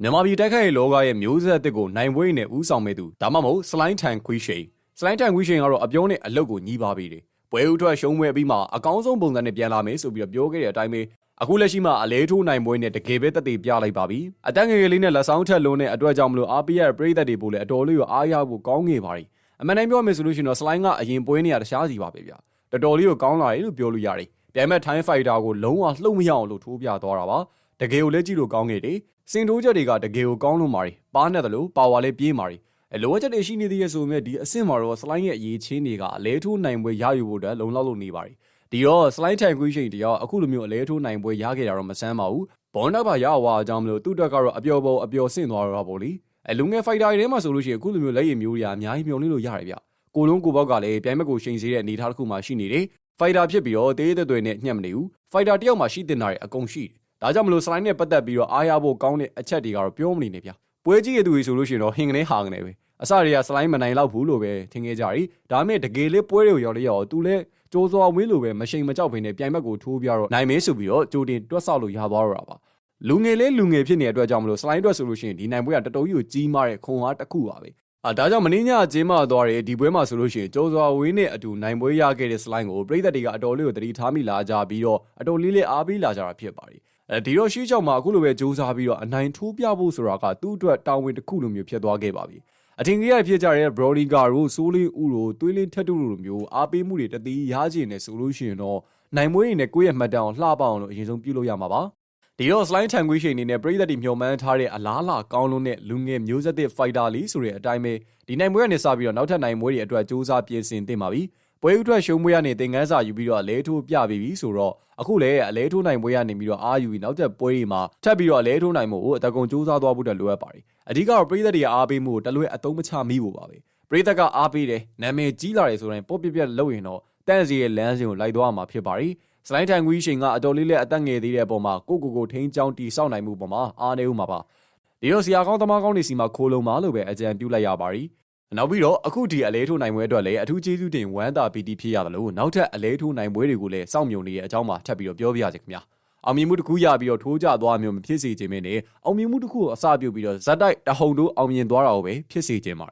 မြန်မာပြည်တိုက်ခိုက်ရေးလောကရဲ့မျိုးဆက်အသစ်ကိုနိုင်ပွဲနဲ့ဦးဆောင်မဲ့သူဒါမှမဟုတ်စလိုင်းထန်ခွီးရှိန်ကတော့အပြောနဲ့အလုပ်ကိုညီးပါပြီတယ်ပွဲဥထွက်ရှုံးပွဲပြီးမှအကောင်းဆုံးပုံစံနဲ့ပြန်လာမယ်ဆိုပြီးတော့ပြောခဲ့တဲ့အတိုင်းပဲအခုလက်ရှိမှာအလဲထိုးနိုင်ပွဲနဲ့တကယ်ပဲတက်တည်ပြလိုက်ပါပြီအတက်ငယ်လေးနဲ့လက်ဆောင်ထက်လုံးနဲ့အတွက်ကြောင့်မလို့အားပေးရပရိသတ်တွေပို့လဲအတော်လေးကိုအားရဖို့ကောင်းငယ်ပါတယ်အမှန်တမ်းပြောမယ်ဆိုလို့ရှိရင်တော့စလိုင်းကအရင်ပွဲနေရတခြားစီပါပဲဗျတော်တော်လေးကိုကောင်းလာတယ်လို့ပြောလို့ရတယ်ပြိုင်မဲ့ထိုင်းဖိုက်တာကိုလုံးဝလှုပ်မရအောင်လို့ထိုးပြသွားတာပါတကယ်ကိုလက်ကြည့်လို့ကောင်းခဲ့တယ်စင်တိုးချက်တွေကတကယ်ကိုကောင်းလို့မာရီပါနဲ့တယ်လို့ပါဝါလေးပြေးမာရီလိုအပ်ချက်တွေရှိနေသေးရဲ့ဆိုမြဲဒီအဆင့်မှာတော့စလိုင်းရဲ့အရေးချင်းတွေကအလဲထိုးနိုင်ပွဲရယူဖို့အတွက်လုံလောက်လို့နေပါရီဒီတော့စလိုင်းထိုင်ခွေးရှိန်တရားအခုလိုမျိုးအလဲထိုးနိုင်ပွဲရခဲ့တာတော့မဆန်းပါဘူးဘောနောက်ပါရဝါအကြောင်းမလို့သူ့တက်ကတော့အပျော်ပေါ်အပျော်ဆင့်သွားတော့ပေါ့လေလူငယ်ဖိုက်တာတွေထဲမှာဆိုလို့ရှိရင်အခုလိုမျိုးလက်ရည်မျိုးတွေအများကြီးမျောလင်းလို့ရတယ်ဗျကိုလုံးကိုဘောက်ကလည်းပြိုင်ဘက်ကိုရှိန်စေတဲ့အနေအထားတစ်ခုမှရှိနေတယ်ဖိုက်တာဖြစ်ပြီးတော့တေးသွေးနဲ့ညှက်မနေဘူးဖိုက်တာတယောက်မှရှိတင်တာတွေအကုန်ရှိတယ်ဒါကြောင့်မလို့စလိုင်းနဲ့ပတ်သက်ပြီးတော့အားရဖို့ကောင်းတဲ့အချက်တွေကတော့ပြောမနေနဲ့ဗျပွဲကြီးရဲ့သူတွေဆိုလို့ရှိရင်တော့ဟင်ကနေဟာကနေပဲအစတွေကစလိုင်းမနိုင်တော့ဘူးလို့ပဲထင်ခဲ့ကြတယ်ဒါပေမဲ့တကယ်လေးပွဲတွေကိုရောက်လေရောသူလည်းကြိုးစွာဝင်းလိုပဲမရှိန်မကြောက်ဘဲနဲ့ပြိုင်ဘက်ကိုထိုးပြတော့နိုင်မေးဆိုပြီးတော့ကြိုတင်တွက်ဆောက်လို့ရသွားတော့တာပါလူငယ်လေးလူငယ်ဖြစ်နေတဲ့အတွက်ကြောင့်မလို့စလိုင်းအတွက်ဆိုလို့ရှိရင်ဒီနိုင်ပွဲကတော်တော်ကြီးကိုကြီးမားတဲ့ခွန်အားတစ်ခုပါပဲဒါကြောင့်မင်းညအကျင်းမသွားတယ်ဒီပွဲမှာဆိုလို့ရှိရင်ကြိုးစွာဝင်းနဲ့အတူနိုင်ပွဲရခဲ့တဲ့စလိုင်းကိုပြည်သက်တွေကအတော်လေးကိုတတိထားမိလာကြပြီးတော့အတော်လေးလေးအားပေးလာကြတာဖြစ်ပါတယ်ဒီတော့ရှိချောက်မှာအခုလိုပဲစူးစမ်းပြီးတော့အနိုင်ထိုးပြဖို့ဆိုတာကသူ့အတွက်တာဝန်တစ်ခုလိုမျိုးဖြစ်သွားခဲ့ပါပြီအထင်ကြီးရဖြစ်ကြတဲ့ Brody ကရိုစိုးလင်းဦးတို့သွေးလင်းထက်တူလိုမျိုးအားပေးမှုတွေတတိရကျင်နေဆိုလို့ရှိရင်တော့နိုင်မွေးနေနဲ့ကိုယ့်ရဲ့မှတ်တမ်းအောင်လှပအောင်လို့အရင်ဆုံးပြုလုပ်ရမှာပါဒီတော့ slide ထန်ခွေးရှိန်နေနဲ့ပြည်သက်တွေမျှော်မှန်းထားတဲ့အလားလာကောင်းလုံးနဲ့လူငယ်မျိုးဆက်သစ် fighter လေးဆိုတဲ့အတိုင်းပဲဒီနိုင်ပွဲကနေစပြီးတော့နောက်ထပ်နိုင်ပွဲတွေအတွက်စူးစမ်းပြင်ဆင်သင့်ပါပြီပွဲဥထွက်ရှုံးပွဲကနေသင်ခန်းစာယူပြီးတော့အလဲထိုးပြပြီးပြီဆိုတော့အခုလည်းအလဲထိုးနိုင်ပွဲကနေပြီးတော့အာယူပြီးနောက်ထပ်ပွဲတွေမှာထပ်ပြီးတော့အလဲထိုးနိုင်မှုကိုအတကုံစူးစမ်းသွားဖို့အတွက်လိုအပ်ပါတယ်အဓိကတော့ပြည်သက်တွေအားပေးမှုကိုတလွဲအသုံးမချမိဖို့ပါပဲပြည်သက်ကအားပေးတယ်နာမည်ကြီးလာတယ်ဆိုရင်ပေါ့ပြက်လုပ်ရင်တော့တန့်စီရဲ့လမ်းစဉ်ကိုလိုက်သွားမှာဖြစ်ပါတယ်စလိုင်းထန်ခွီးရှိန်ကအတော်လေးလေးအသက်ငယ်သေးတဲ့အပေါ်မှာကိုထိန်းချောင်းတီစောက်နိုင်မှုပေါ်မှာအားနေဦးမှာပါဒီတော့ဆရာကောင်းသမားကောင်းတွေစီမှာခိုးလုံးပါလို့ပဲအကြံပြုလိုက်ရပါတယ်နောက်ပြီးတော့အခုဒီအလဲထိုးနိုင်ပွဲအတွက်လည်းအထူးကျေးဇူးတင်ဝမ်းသာပီတိဖြစ်ရတယ်လို့နောက်ထပ်အလဲထိုးနိုင်ပွဲတွေကိုလည်းစောင့်မျှော်နေတဲ့အကြောင်းမှာထပ်ပြီးတော့ပြောပြရစီခင်ဗျာအောင်မြင်မှုတစ်ခုရပြီးတော့ထိုးကြသွားမျိုးမဖြစ်စေချင်မင်းနဲ့အောင်မြင်မှုတစ်ခုကိုအစပြုပြီးတော့ဇက်တိုက်တဟုန်တို့အောင်မြင်သွားတာကိုပဲဖြစ်စေချင်ပါတယ်